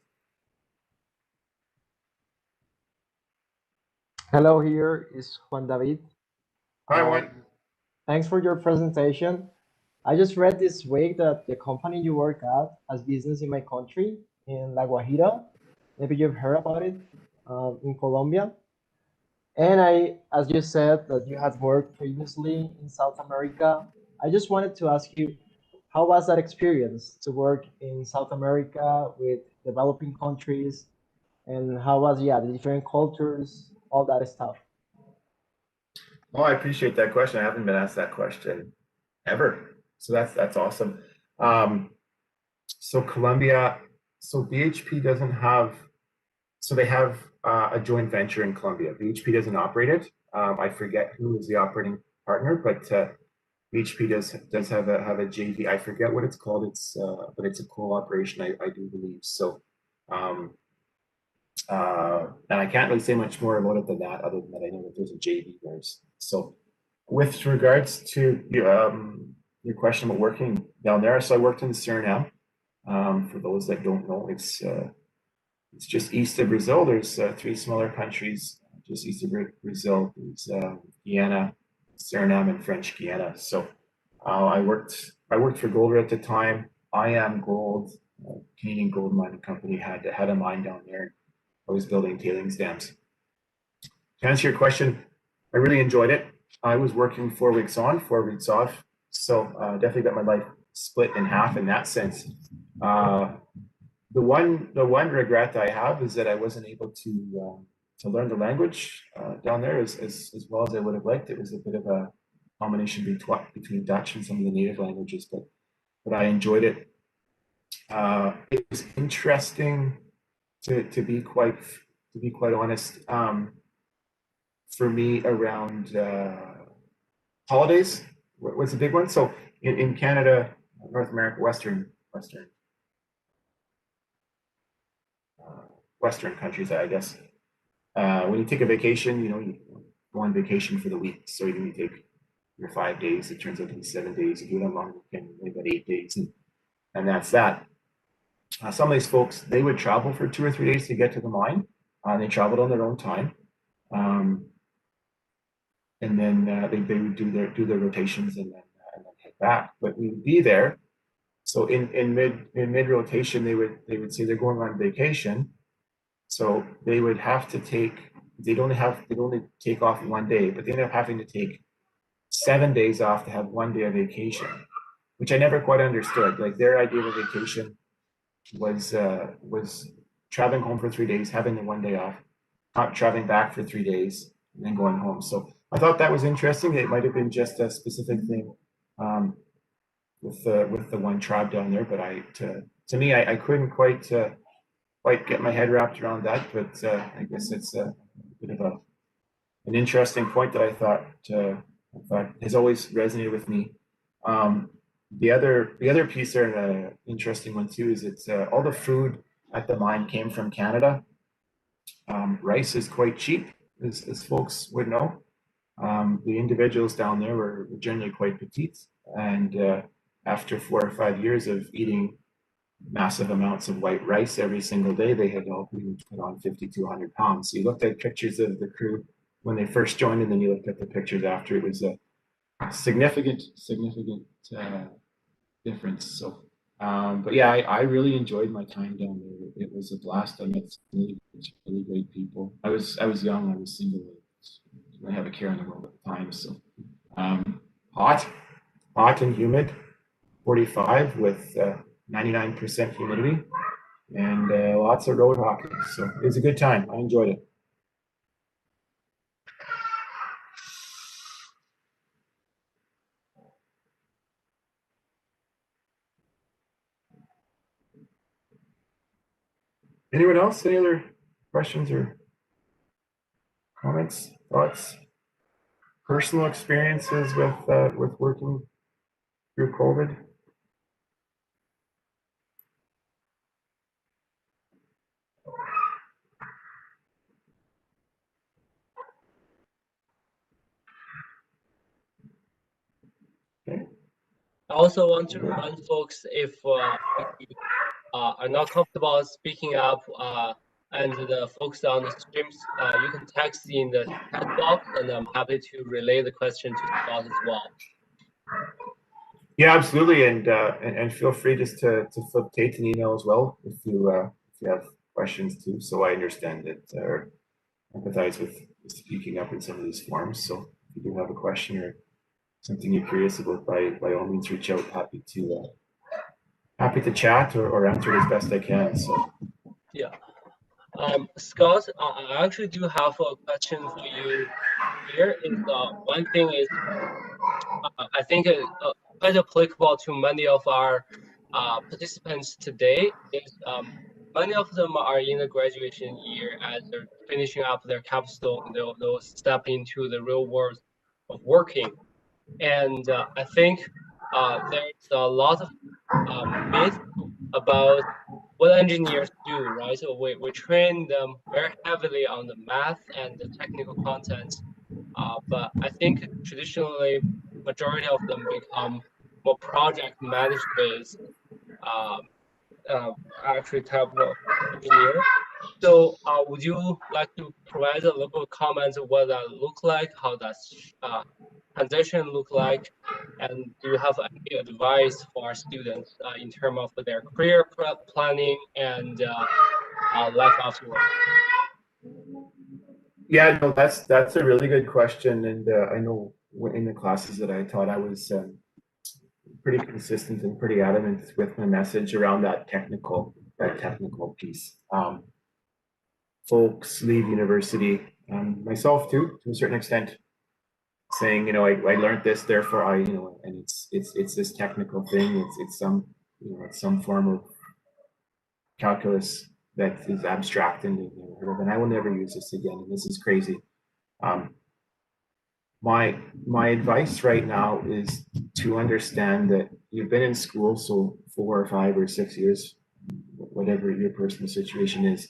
Hello, here is Juan David. Hi, Juan. Thanks for your presentation. I just read this week that the company you work at has business in my country, in La Guajira. Maybe you've heard about it, in Colombia. And as you said, that you had worked previously in South America. I just wanted to ask you, how was that experience to work in South America with developing countries? And how was, the different cultures, all that stuff? Oh, I appreciate that question. I haven't been asked that question ever. So that's awesome. So Colombia, so BHP doesn't have, so they have a joint venture in Colombia. BHP doesn't operate it. I forget who is the operating partner, but BHP does have a JV. I forget what it's called. But it's a cooperation, I do believe. So and I can't really say much more about it than that, other than that I know that there's a JV there. So with regards to your question about working down there, so I worked in Suriname. For those that don't know, it's just east of Brazil. There's three smaller countries just east of Brazil. There's Guyana, Suriname, and French Guiana. So I worked for Gold at the time. I Am Gold, Canadian gold mining company, had a mine down there. I was building tailings dams. To answer your question, I really enjoyed it. I was working 4 weeks on, 4 weeks off. So definitely got my life split in half in that sense. The one regret I have is that I wasn't able to learn the language down there as well as I would have liked. It was a bit of a combination between Dutch and some of the native languages, but I enjoyed it. It was interesting to be quite honest. For me, around holidays was a big one. So in Canada, North America, Western countries, I guess. When you take a vacation, you go on vacation for the week. So you take your 5 days. It turns out to be 7 days. You do it on long weekend, maybe about 8 days, and that's that. some of these folks, they would travel for 2 or 3 days to get to the mine. They traveled on their own time. And then they would do their rotations and then head back. But we would be there. So in mid rotation, they would say they're going on vacation. So they would have to take, they'd only take off 1 day, but they end up having to take 7 days off to have 1 day of vacation, which I never quite understood. Like their idea of a vacation was traveling home for 3 days, having the 1 day off, not traveling back for 3 days, and then going home. So I thought that was interesting. It might have been just a specific thing with the one tribe down there, but to me, I couldn't quite get my head wrapped around that. But I guess it's a bit of an interesting point that I thought has always resonated with me. The other piece there, and an interesting one too, is it's all the food at the mine came from Canada. Rice is quite cheap, as folks would know. The individuals down there were generally quite petite, and after 4 or 5 years of eating massive amounts of white rice every single day, they had all pretty much put on 50 to 100 pounds. So you looked at pictures of the crew when they first joined, and then you looked at the pictures after. It was a significant difference. So, but yeah, I really enjoyed my time down there. It was a blast. I met some really great people. I was young. I was single. I didn't have a care in the world at the time. So, hot and humid, 45 with 99% humidity, and lots of road hockey. So it was a good time. I enjoyed it. Anyone else? Any other questions or comments, thoughts, personal experiences with working through COVID? Okay. I also want to remind folks, if you are not comfortable speaking up, and the folks on the streams, you can text in the chat box, and I'm happy to relay the question to Scott as well. Yeah, absolutely, and feel free just to flip Tate an email as well if you have questions too, so I understand it or empathize with speaking up in some of these forums. So if you do have a question or something you're curious about, by all means reach out. Happy to chat or answer it as best I can. So yeah, Scott, I actually do have a question for you. Here is one thing is I think quite applicable to many of our participants today is many of them are in the graduation year as they're finishing up their capstone. They'll step into the real world of working, and I think there's a lot of myth about what engineers do, right? So we train them very heavily on the math and the technical content, but I think traditionally majority of them become more project managed based, actually type of engineer. So would you like to provide a little comment of what that look like, how that transition look like, and do you have any advice for our students in terms of their career planning and life afterward? yeah, no, that's a really good question, and I know in the classes that I taught, I was pretty consistent and pretty adamant with my message around that technical piece. Folks leave university, myself too, to a certain extent, saying, I learned this, therefore and it's this technical thing. It's some form of calculus that is abstract and I will never use this again. And this is crazy. My advice right now is to understand that you've been in school, so 4 or 5 or 6 years, whatever your personal situation is.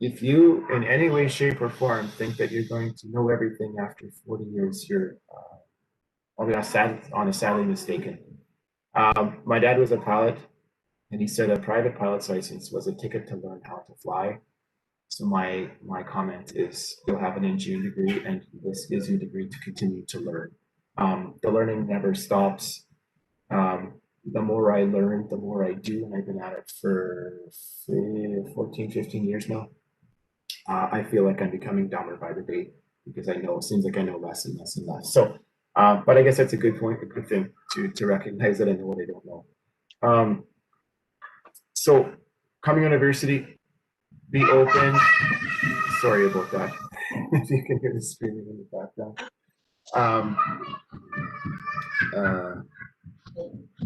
If you in any way, shape, or form think that you're going to know everything after 40 years, you're sadly mistaken. My dad was a pilot. And he said a private pilot's license was a ticket to learn how to fly. So my comment is you'll have an engineering degree, and this gives you a degree to continue to learn. The learning never stops. The more I learn, the more I do, and I've been at it for 14, 15 years now. I feel like I'm becoming dumber by the day because I know, it seems like I know less and less and less. So, but I guess that's a good point, a good thing to recognize that I know what I don't know. So coming university, be open. Sorry about that. If you can hear the screaming in the background.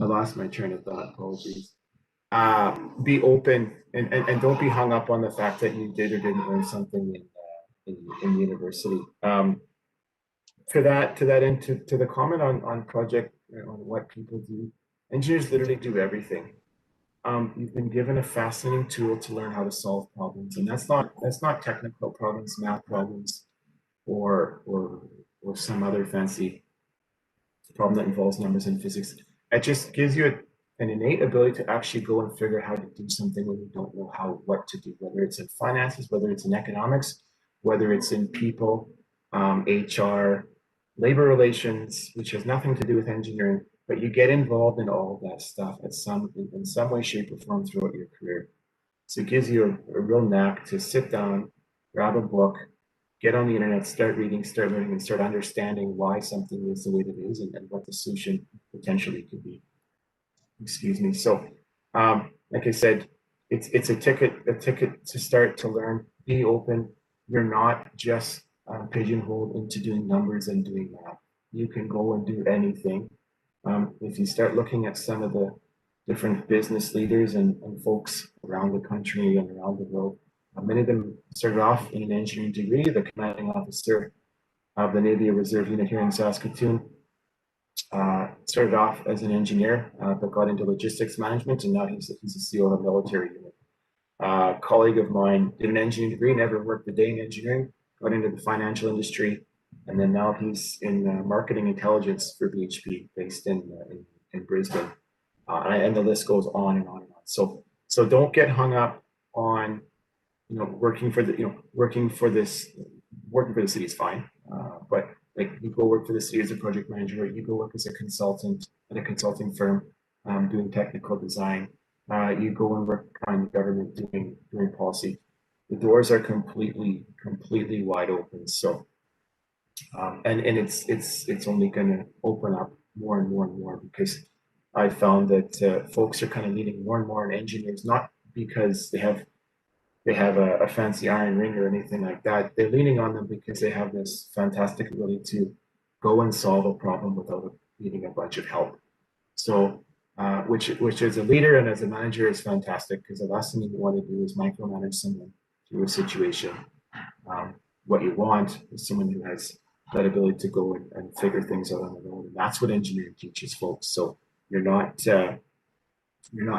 I lost my train of thought, apologies. Be open and don't be hung up on the fact that you did or didn't learn something in university. To that end, to the comment on project, on what people do, engineers literally do everything. You've been given a fascinating tool to learn how to solve problems, and that's not technical problems, math problems, or some other fancy problem that involves numbers and physics. It just gives you an innate ability to actually go and figure out how to do something when you don't know what to do, whether it's in finances, whether it's in economics, whether it's in people, HR, labor relations, which has nothing to do with engineering, but you get involved in all of that stuff in some way, shape, or form throughout your career. So it gives you a real knack to sit down, grab a book, get on the internet, start reading, start learning, and start understanding why something is the way that it is, and what the solution potentially could be. Excuse me. So, like I said, it's a ticket to start to learn. Be open. You're not just pigeonholed into doing numbers and doing math. You can go and do anything. If you start looking at some of the different business leaders and folks around the country and around the world, many of them started off in an engineering degree. The commanding officer of the Navy Reserve Unit here in Saskatoon started off as an engineer, but got into logistics management, and now he's a CEO of a military unit. A colleague of mine did an engineering degree, never worked a day in engineering, got into the financial industry, and then now he's in marketing intelligence for BHP, based in Brisbane, and the list goes on and on and on. So don't get hung up on working for the city is fine, but like you go work for the city as a project manager, or you go work as a consultant at a consulting firm doing technical design. You go and work on government doing policy. The doors are completely wide open. So and it's only going to open up more and more and more, because I found that folks are kind of leaning more and more on engineers, not because they have a fancy iron ring or anything like that. They're leaning on them because they have this fantastic ability to go and solve a problem without needing a bunch of help. So, which as a leader and as a manager is fantastic, because the last thing you want to do is micromanage someone through a situation. What you want is someone who has that ability to go and figure things out on their own. And that's what engineering teaches folks. So you're not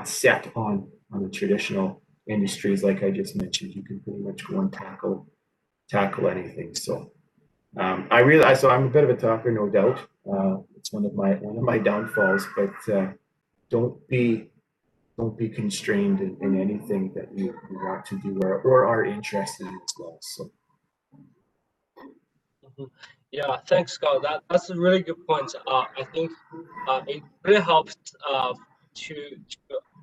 set on the traditional industries like I just mentioned. You can pretty much go and tackle anything. So I'm a bit of a talker, no doubt. It's one of my downfalls, but don't be constrained in anything that you want to do or are interested in as well. So. Yeah, thanks, Scott. That's a really good point. I think it really helps to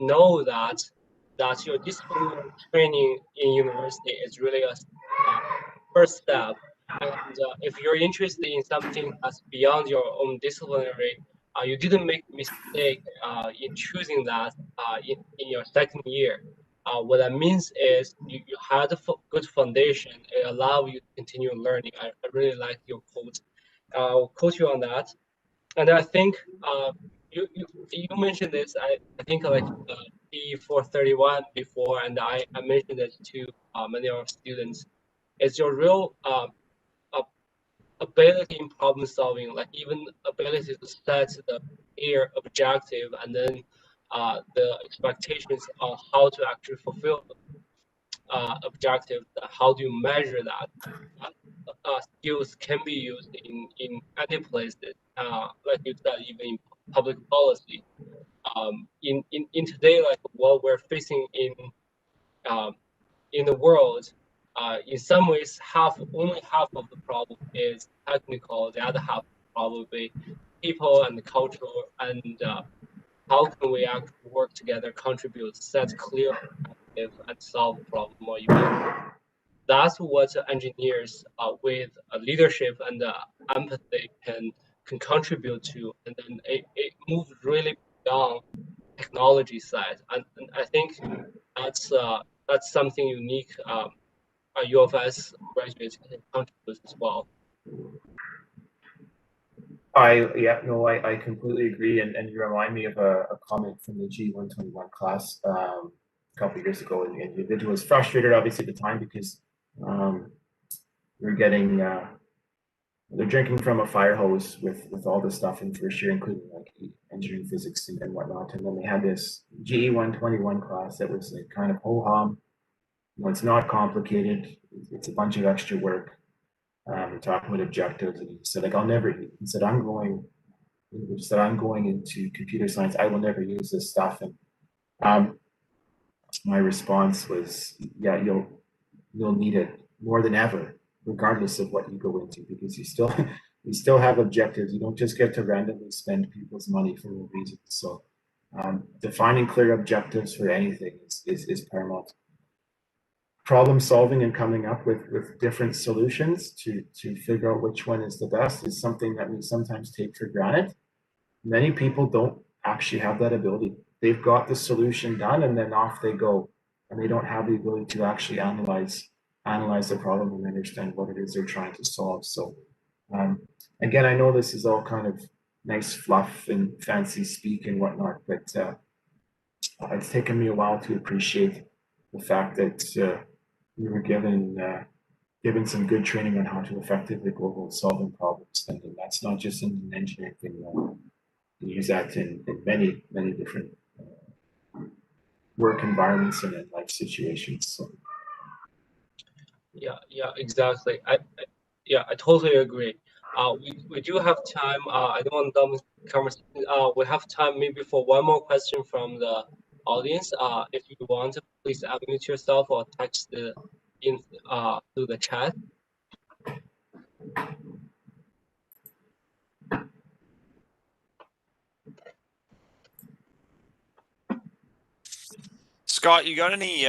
know that your disciplinary training in university is really a first step. And if you're interested in something that's beyond your own disciplinary, you didn't make a mistake in choosing that in your second year. What that means is you had a good foundation. It allows you to continue learning. I really like your quote. I'll quote you on that. And I think you mentioned this. I think like B431 before, and I mentioned it to many of our students. It's your real ability in problem solving, like even ability to set the clear objective, and then the expectations of how to actually fulfill objective. How do you measure that? Skills can be used in any places, like you said, even in public policy. in today, like what we're facing in the world, in some ways, only half of the problem is technical. The other half probably people and the culture, and how can we actually work together, contribute, set clear objective, and solve the problem more immediately. That's what engineers with leadership and empathy can contribute to, and then it moves really beyond technology side, and I think that's something unique. UFS graduates can contribute as well. I completely agree, and you remind me of a comment from the G121 class a couple of years ago, and the individual was frustrated obviously at the time because we're getting they're drinking from a fire hose with all this stuff in first year, including like engineering, physics, and whatnot. And then they had this GE121 class that was like kind of ho-hum. It's not complicated. It's a bunch of extra work. We're talking about objectives, and he said, like, he said, I'm going into computer science. I will never use this stuff. And my response was, yeah, you'll need it more than ever, regardless of what you go into, because you still have objectives. You don't just get to randomly spend people's money for no reason. So defining clear objectives for anything is paramount. Problem solving and coming up with different solutions to figure out which one is the best is something that we sometimes take for granted. Many people don't actually have that ability. They've got the solution done and then off they go, and they don't have the ability to actually analyze the problem and understand what it is they're trying to solve. So again, I know this is all kind of nice fluff and fancy speak and whatnot, but it's taken me a while to appreciate the fact that we were given some good training on how to effectively go about solving problems, and that's not just in an engineering thing. You use that in many different work environments and in life situations. So. Yeah, exactly. I totally agree. We do have time. I don't want to dumb the conversation. We have time maybe for one more question from the audience. If you want to, please unmute yourself or text through the chat. Scott, you got any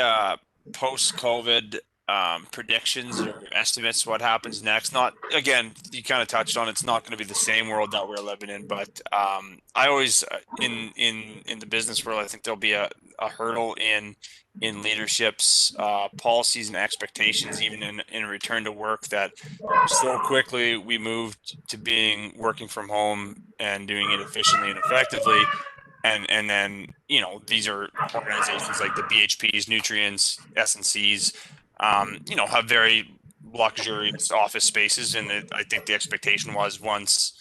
post-COVID predictions or estimates what happens next? Not, again, you kind of touched on it's not going to be the same world that we're living in, but I always in the business world, I think there'll be a hurdle in leadership's policies and expectations, even in return to work, that so quickly we moved to working from home and doing it efficiently and effectively. And then, these are organizations like the BHPs, Nutrients, S&Cs, have very luxurious office spaces. And I think the expectation was once,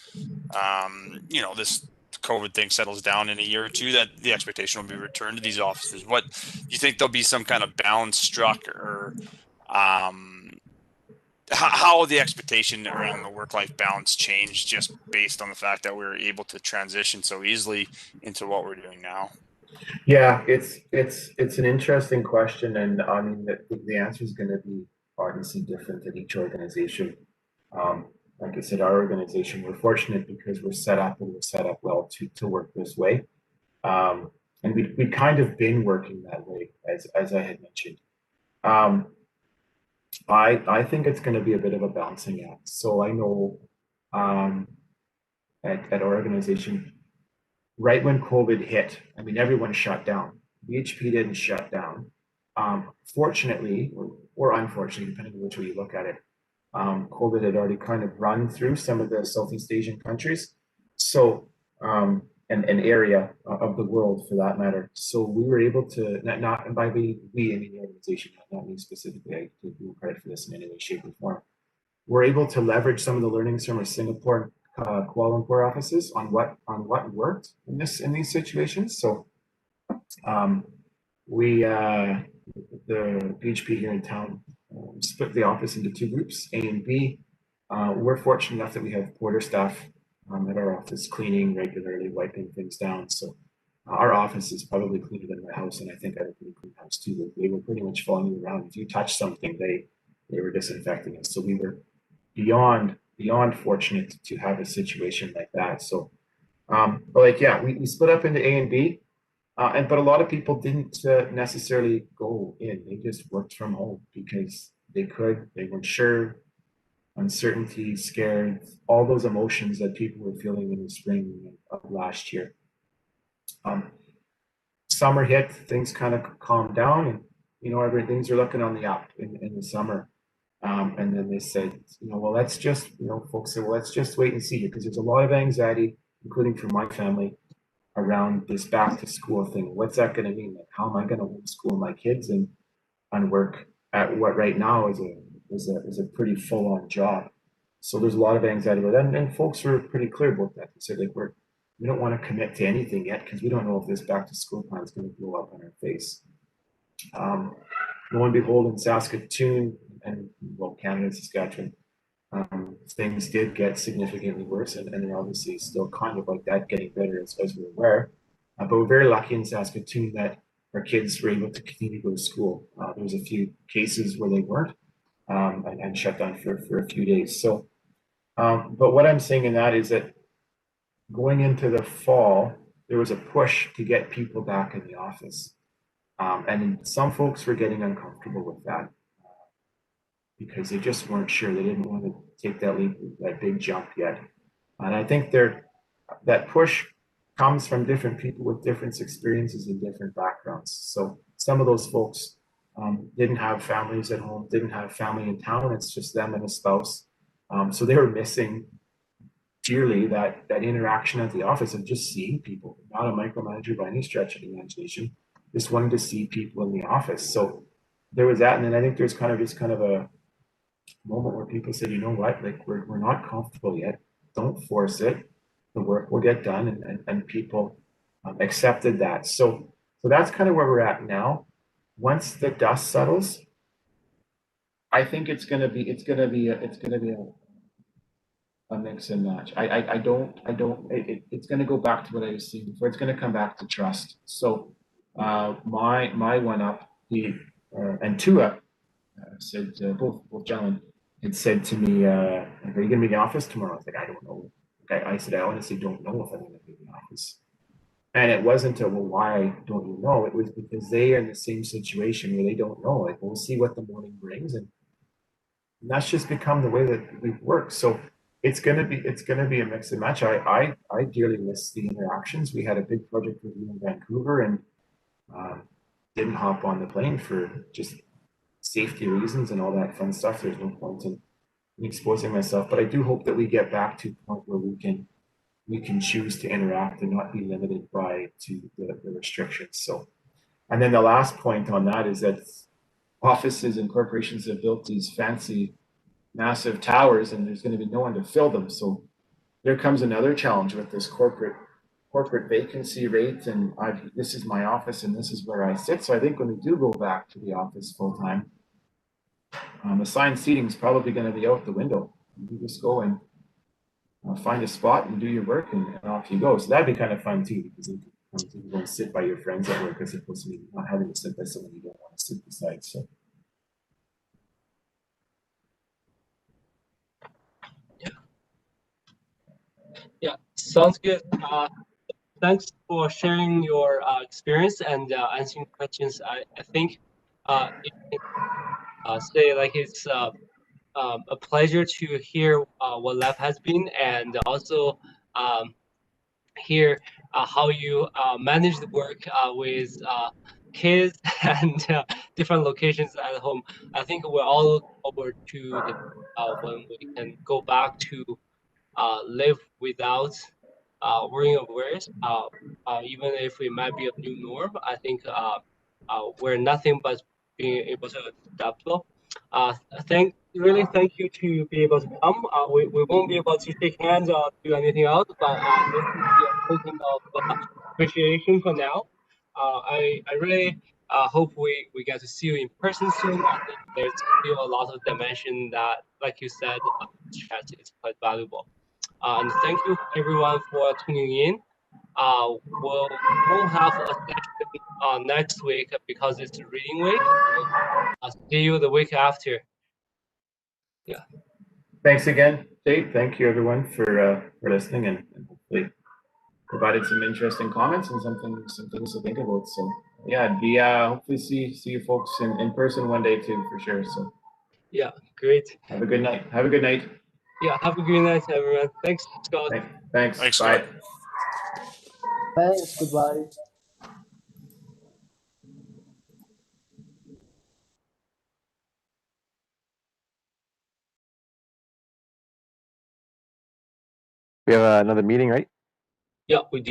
this COVID thing settles down in a year or two, that the expectation will be returned to these offices. What do you think? There'll be some kind of balance struck, or how will the expectation around the work-life balance change just based on the fact that we're able to transition so easily into what we're doing now? Yeah, it's an interesting question, and I mean the answer is going to be obviously different in each organization. Like I said, our organization, we're fortunate because we're set up well to work this way, and we kind of been working that way as I had mentioned. I think it's going to be a bit of a balancing act. So I know at our organization, right when COVID hit, I mean, everyone shut down. BHP didn't shut down. Fortunately, or unfortunately, depending on which way you look at it, COVID had already kind of run through some of the Southeast Asian countries. So, an area of the world for that matter. So we were able to, not and by we, I mean the organization, not me specifically, I take no credit for this in any way, shape, or form. We're able to leverage some of the learnings from our Singapore and Kuala Lumpur offices on what worked in these situations. So we the BHP here in town split the office into two groups, A and B. We're fortunate enough that we have porter staff at our office cleaning regularly, wiping things down. So Our office is probably cleaner than my house, and I think I had a pretty clean house too. They were pretty much following me around. If you touch something, they were disinfecting it. So we were beyond fortunate to have a situation like that. So, but like yeah, we split up into A and B, but a lot of people didn't necessarily go in. They just worked from home because they could. They weren't sure. Uncertainty, scared, all those emotions that people were feeling in the spring of last year. Um, Summer hit, things kind of calmed down, and things are looking on the up in the summer. And then they said, well, let's just, folks said, well, let's just wait and see, because there's a lot of anxiety, including for my family, around this back to school thing. What's that going to mean? Like, how am I going to homeschool my kids and work at what right now is a pretty full on job? So there's a lot of anxiety with that, and folks were pretty clear about that. They said like we don't want to commit to anything yet because we don't know if this back to school plan is going to blow up on our face. Lo and behold, in Saskatoon and well, Canada and Saskatchewan, things did get significantly worse, and they're obviously still kind of like that, getting better as we're aware. But we're very lucky in Saskatoon that our kids were able to continue to go to school. There was a few cases where they weren't, and shut down for a few days. So, but what I'm saying in that is that going into the fall, there was a push to get people back in the office. And some folks were getting uncomfortable with that because they just weren't sure. They didn't want to take that leap, that big jump yet. And I think that push comes from different people with different experiences and different backgrounds. So some of those folks didn't have families at home, didn't have family in town. It's just them and a spouse. So they were missing dearly that interaction at the office of just seeing people, not a micromanager by any stretch of the imagination, just wanting to see people in the office. So there was that. And then I think there's kind of a moment where people said, you know what, like we're not comfortable yet. Don't force it. The work will get done, and people accepted that. So that's kind of where we're at now. Once the dust settles, I think it's gonna be a mix and match. It's going to go back to what I was saying before. It's going to come back to trust. So my one up, and two up, said both gentlemen had said to me, are you going to be in the office tomorrow? I was like, I don't know. I said, I honestly don't know if I'm going to be in the office. And it wasn't a, well, why don't you know? It was because they are in the same situation where they don't know. Like, we'll see what the morning brings, and that's just become the way that we work. So it's gonna be a mix and match. I dearly miss the interactions. We had a big project review in Vancouver, and didn't hop on the plane for just safety reasons and all that fun stuff. There's no point in exposing myself, but I do hope that we get back to a point where we can choose to interact and not be limited by the restrictions. So, and then the last point on that is that offices and corporations have built these fancy, massive towers, and there's going to be no one to fill them. So there comes another challenge with this corporate vacancy rate, and this is my office and this is where I sit. So I think when we do go back to the office full time, assigned seating is probably going to be out the window. You just go and find a spot and do your work, and off you go. So that'd be kind of fun too, because you can go and sit by your friends at work as opposed to not having to sit by someone you don't want to sit beside. So. Yeah, sounds good. Thanks for sharing your experience and answering questions. I think you can say like it's a pleasure to hear what life has been, and also hear how you manage the work with kids and different locations at home. I think we're all looking forward to the when we can go back to live without worrying of worries. Even if it might be a new norm, I think we're nothing but being able to adapt well. Really thank you to be able to come. We won't be able to shake hands or do anything else, but this is a token of appreciation for now. I really hope we get to see you in person soon. I think there's still a lot of dimension that, like you said, chat is quite valuable. And thank you everyone for tuning in. We'll have a session next week because it's reading week. So I'll see you the week after. Yeah. Thanks again, Tate. Thank you everyone for listening and hopefully provided some interesting comments and some things to think about. So yeah, hopefully see you folks in person one day too, for sure. So yeah, great. Have a good night. Have a good night. Yeah, have a good night, everyone. Thanks, Scott. Thanks. Thanks, Bye. Scott. Thanks. Goodbye. We have another meeting, right? Yeah, we do.